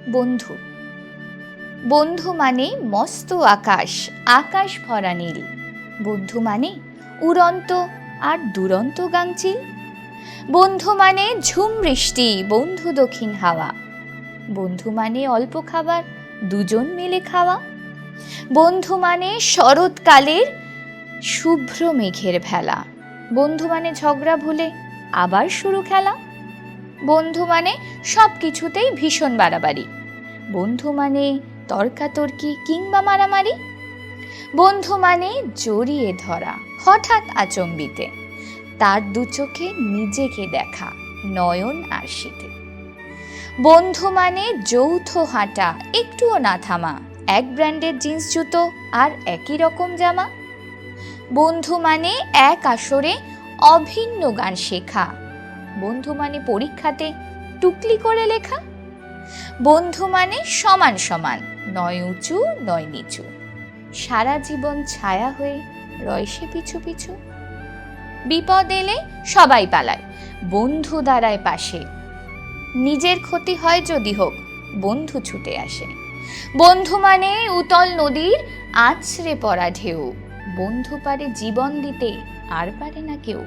বন্ধু। বন্ধু মানে মস্ত আকাশ, আকাশ ভরা নীল। বন্ধু মানে উড়ন্ত আর দুরন্ত গাংচিল। বন্ধু মানে ঝুম বৃষ্টি, বন্ধু দক্ষিণ হাওয়া। বন্ধু মানে অল্প খাবার, দুজন মিলে খাওয়া। বন্ধু মানে শরৎকালের শুভ্র মেঘের ভেলা। বন্ধু মানে ঝগড়া ভুলে আবার শুরু খেলা। বন্ধু মানে সব কিছুতেই ভীষণ বাড়াবাড়ি। বন্ধু মানে তর্কাতর্কি কিংবা মারামারি। বন্ধু মানে জড়িয়ে ধরা হঠাৎ আচম্বিতে, তার দু চোখে নিজেকে দেখা নয়ন আর শীতে। বন্ধু মানে যৌথ হাঁটা, একটুও না থামা, এক ব্র্যান্ডের জিন্স জুতো আর একই রকম জামা। বন্ধু মানে এক আসরে অভিন্ন গান শেখা। বন্ধু মানে পরীক্ষাতে টুকলি করে লেখা। বন্ধু মানে সমান সমান, নয় উঁচু নয় নিচু, সারা জীবন ছায়া হয়ে রয় সে পিছু পিছু। বিপদ এলে সবাই পালায়, বন্ধু দাঁড়ায় পাশে। নিজের ক্ষতি হয় যদি হোক, বন্ধু ছুটে আসে। বন্ধু মানে উতল নদীর আছড়ে পড়া ঢেউ। বন্ধু পারে জীবন দিতে, আর পারে না কেউ।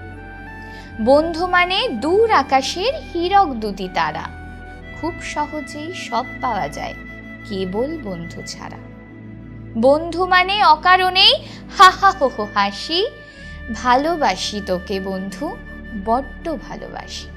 বন্ধু মানে দূর আকাশের হীরক দুটি তারা। খুব সহজেই সব পাওয়া যায় কেবল বন্ধু ছাড়া। বন্ধু মানে অকারণেই হা হা হো হো হাসি। ভালোবাসি তোকে বন্ধু, বড্ড ভালোবাসি।